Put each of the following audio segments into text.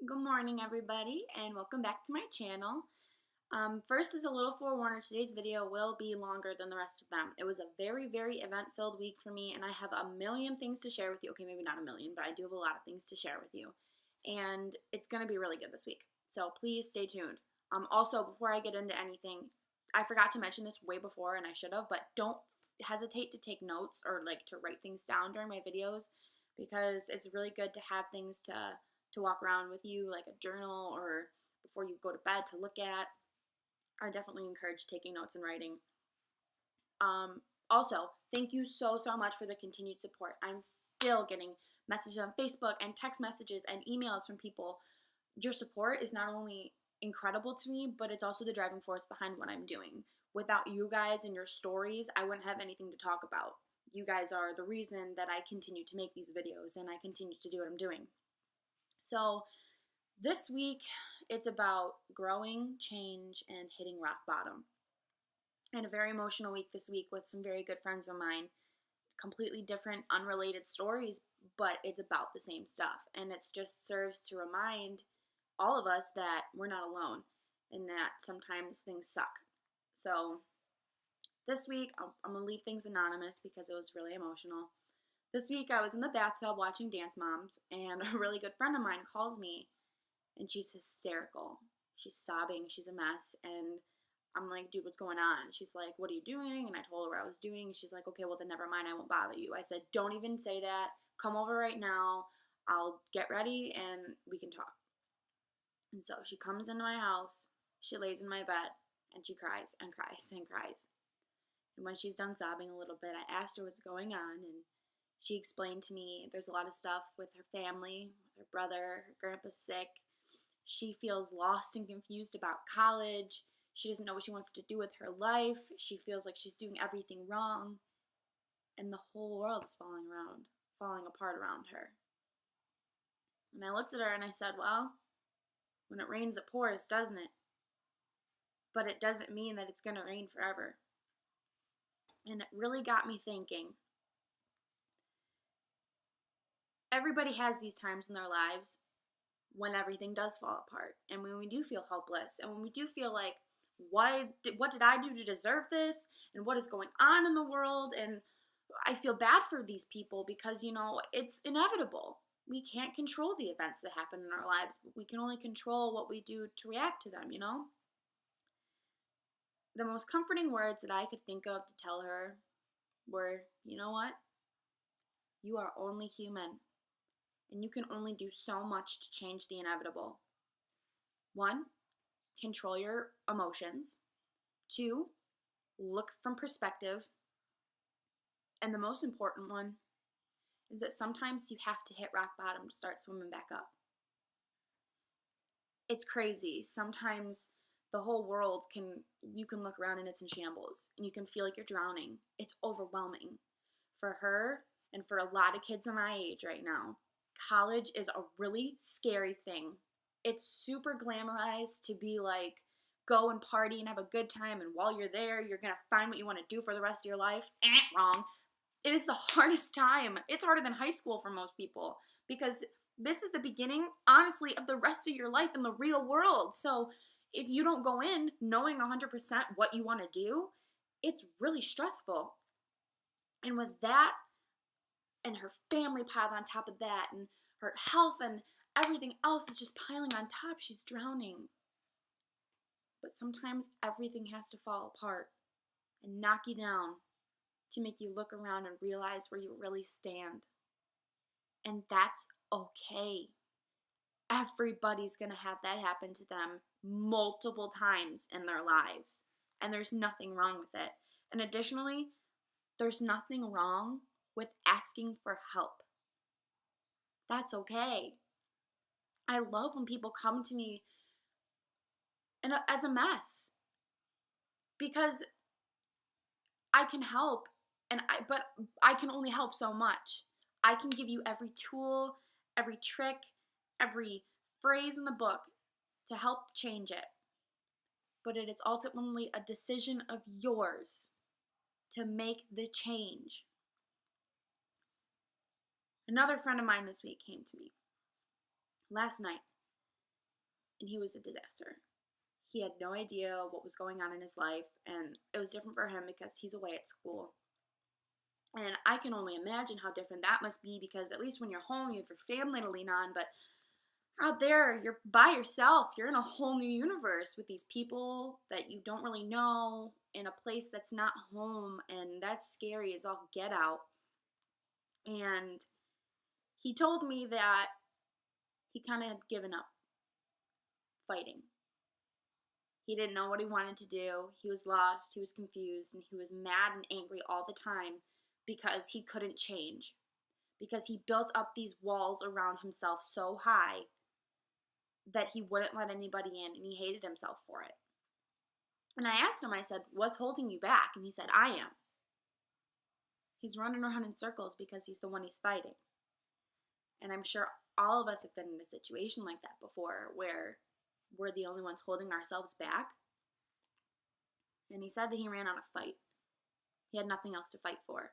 Good morning, everybody, and welcome back to my channel. First, as a little forewarner, today's video will be longer than the rest of them. It was a very event-filled week for me, and I have a million things to share with you. Okay, maybe not a million, but I do have a lot of things to share with you. And it's going to be really good this week, so please stay tuned. Also, before I get into anything, I forgot to mention this way before, and I should have, but don't hesitate to take notes or to write things down during my videos, because it's really good to have things to walk around with you, like a journal, or before you go to bed to look at. I definitely encourage taking notes and writing. Also, thank you so much for the continued support. I'm still getting messages on Facebook and text messages and emails from people. Your support is not only incredible to me, but it's also the driving force behind what I'm doing. Without you guys and your stories, I wouldn't have anything to talk about. You guys are the reason that I continue to make these videos and I continue to do what I'm doing. So this week, it's about growing, change, and hitting rock bottom. I had a very emotional week this week with some very good friends of mine. Completely different, unrelated stories, but it's about the same stuff. And it just serves to remind all of us that we're not alone and that sometimes things suck. So this week, I'm going to leave things anonymous because it was really emotional. This week, I was in the bathtub watching Dance Moms, and a really good friend of mine calls me, and she's hysterical. She's sobbing. She's a mess. And I'm like, dude, what's going on? She's like, what are you doing? And I told her what I was doing. She's like, okay, well, then never mind. I won't bother you. I said, don't even say that. Come over right now. I'll get ready, and we can talk. And so she comes into my house. She lays in my bed, and she cries and cries and cries. And when she's done sobbing a little bit, I asked her what's going on, and she explained to me there's a lot of stuff with her family, with her brother, her grandpa's sick. She feels lost and confused about college. She doesn't know what she wants to do with her life. She feels like she's doing everything wrong. And the whole world is falling apart around her. And I looked at her and I said, well, when it rains, it pours, doesn't it? But it doesn't mean that it's going to rain forever. And it really got me thinking. Everybody has these times in their lives when everything does fall apart, and when we do feel helpless, and when we do feel like, what did I do to deserve this, and what is going on in the world? And I feel bad for these people because, it's inevitable. We can't control the events that happen in our lives, but we can only control what we do to react to them, The most comforting words that I could think of to tell her were, you know what? You are only human. And you can only do so much to change the inevitable. 1, control your emotions. 2, look from perspective. And the most important one is that sometimes you have to hit rock bottom to start swimming back up. It's crazy. Sometimes the whole world you can look around and it's in shambles, and you can feel like you're drowning. It's overwhelming. For her, and for a lot of kids of my age right now, college is a really scary thing. It's super glamorized to be like, go and party and have a good time, and while you're there, you're going to find what you want to do for the rest of your life. Wrong. It is the hardest time. It's harder than high school for most people, because this is the beginning, honestly, of the rest of your life in the real world. So if you don't go in knowing 100% what you want to do, it's really stressful. And with that, and her family piled on top of that, and her health and everything else is just piling on top, she's drowning. But sometimes everything has to fall apart and knock you down to make you look around and realize where you really stand. And that's okay. Everybody's going to have that happen to them multiple times in their lives. And there's nothing wrong with it. And additionally, there's nothing wrong with asking for help. That's okay. I love when people come to me as a mess, because I can help, but I can only help so much. I can give you every tool, every trick, every phrase in the book to help change it. But it is ultimately a decision of yours to make the change. Another friend of mine this week came to me last night, and he was a disaster. He had no idea what was going on in his life, and it was different for him because he's away at school. And I can only imagine how different that must be, because at least when you're home, you have your family to lean on, but out there, you're by yourself. You're in a whole new universe with these people that you don't really know in a place that's not home, and that's scary as all get out. And he told me that he kind of had given up fighting. He didn't know what he wanted to do. He was lost, he was confused, and he was mad and angry all the time because he couldn't change. Because he built up these walls around himself so high that he wouldn't let anybody in, and he hated himself for it. And I asked him, I said, what's holding you back? And he said, I am. He's running around in circles because he's the one he's fighting. And I'm sure all of us have been in a situation like that before, where we're the only ones holding ourselves back. And he said that he ran out of fight. He had nothing else to fight for.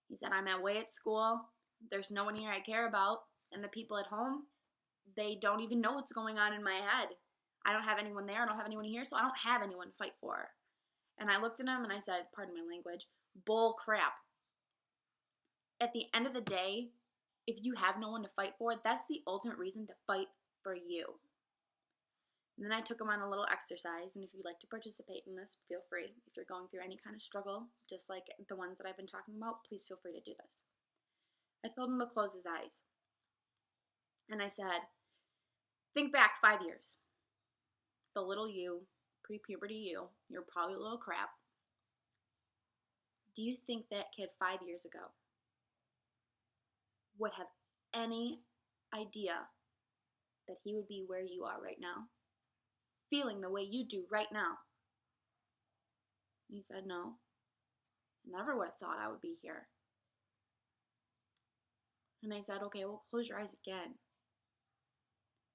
He said, I'm away at school. There's no one here I care about. And the people at home, they don't even know what's going on in my head. I don't have anyone there. I don't have anyone here, so I don't have anyone to fight for. And I looked at him and I said, pardon my language, bull crap. At the end of the day, if you have no one to fight for, that's the ultimate reason to fight for you. And then I took him on a little exercise, and if you'd like to participate in this, feel free. If you're going through any kind of struggle, just like the ones that I've been talking about, please feel free to do this. I told him to close his eyes. And I said, think back 5 years. The little you, pre-puberty you, you're probably a little crap. Do you think that kid 5 years ago would have any idea that he would be where you are right now? Feeling the way you do right now? He said, no. Never would have thought I would be here. And I said, okay, well, close your eyes again.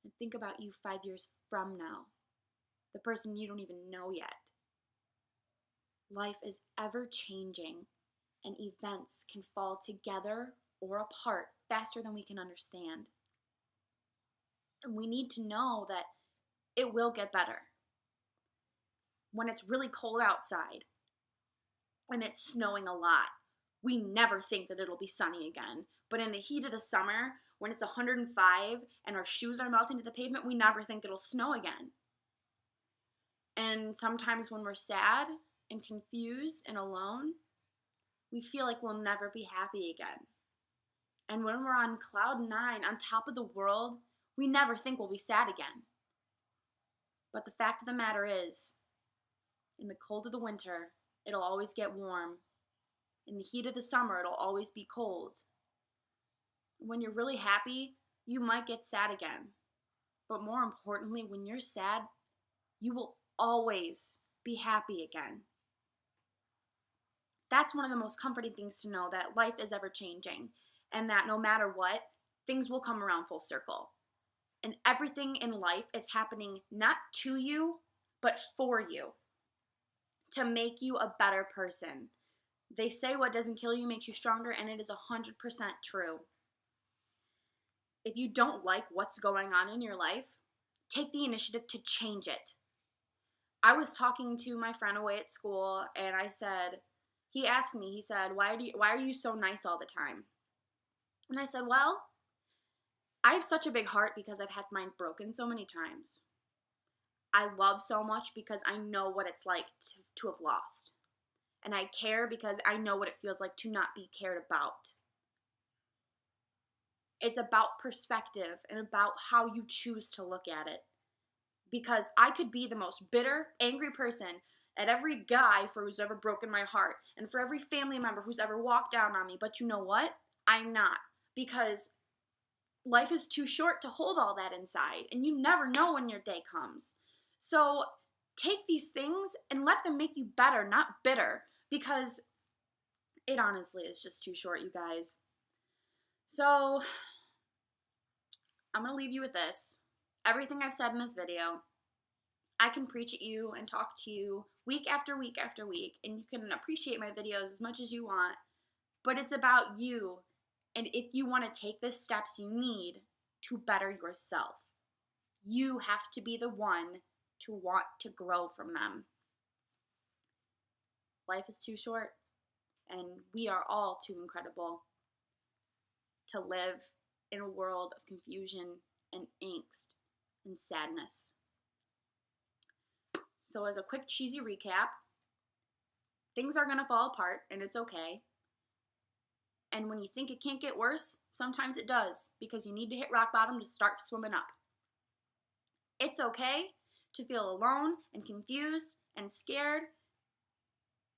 And think about you 5 years from now. The person you don't even know yet. Life is ever changing, and events can fall together or apart faster than we can understand. And we need to know that it will get better. When it's really cold outside and it's snowing a lot, we never think that it'll be sunny again. But in the heat of the summer, when it's 105 and our shoes are melting to the pavement, we never think it'll snow again. And sometimes when we're sad and confused and alone, we feel like we'll never be happy again. And when we're on cloud 9, on top of the world, we never think we'll be sad again. But the fact of the matter is, in the cold of the winter, it'll always get warm. In the heat of the summer, it'll always be cold. When you're really happy, you might get sad again. But more importantly, when you're sad, you will always be happy again. That's one of the most comforting things to know, that life is ever changing, and that no matter what, things will come around full circle. And everything in life is happening not to you, but for you, to make you a better person. They say what doesn't kill you makes you stronger, and it is 100% true. If you don't like what's going on in your life, take the initiative to change it. I was talking to my friend away at school, and he asked me, he said, why are you so nice all the time? And I said, well, I have such a big heart because I've had mine broken so many times. I love so much because I know what it's like to have lost. And I care because I know what it feels like to not be cared about. It's about perspective and about how you choose to look at it. Because I could be the most bitter, angry person at every guy for who's ever broken my heart, and for every family member who's ever walked down on me. But you know what? I'm not. Because life is too short to hold all that inside, and you never know when your day comes. So take these things and let them make you better, not bitter, because it honestly is just too short, you guys. So I'm going to leave you with this. Everything I've said in this video, I can preach at you and talk to you week after week after week, and you can appreciate my videos as much as you want, but it's about you, and if you want to take the steps you need to better yourself. You have to be the one to want to grow from them. Life is too short, and we are all too incredible to live in a world of confusion and angst and sadness. So as a quick cheesy recap, things are going to fall apart, and it's okay. And when you think it can't get worse, sometimes it does, because you need to hit rock bottom to start swimming up. It's okay to feel alone and confused and scared,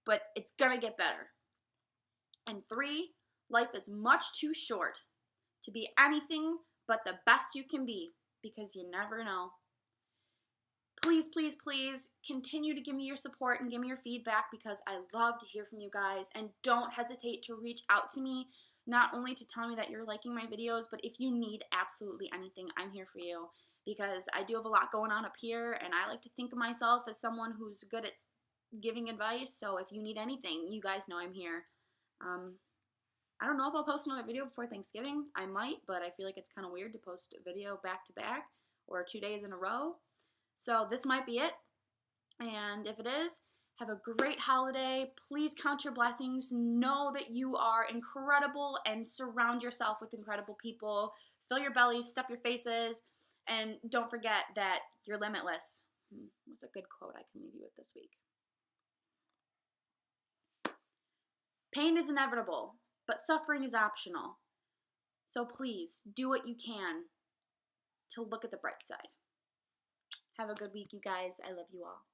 but it's going to get better. And 3, life is much too short to be anything but the best you can be, because you never know. Please, please, please continue to give me your support and give me your feedback, because I love to hear from you guys. And don't hesitate to reach out to me, not only to tell me that you're liking my videos, but if you need absolutely anything, I'm here for you, because I do have a lot going on up here, and I like to think of myself as someone who's good at giving advice. So if you need anything, you guys know I'm here. I don't know if I'll post another video before Thanksgiving. I might, but I feel like it's kind of weird to post a video back to back or 2 days in a row. So this might be it. And if it is, have a great holiday. Please count your blessings. Know that you are incredible and surround yourself with incredible people. Fill your bellies, stuff your faces, and don't forget that you're limitless. What's a good quote I can leave you with this week? Pain is inevitable, but suffering is optional. So please do what you can to look at the bright side. Have a good week, you guys. I love you all.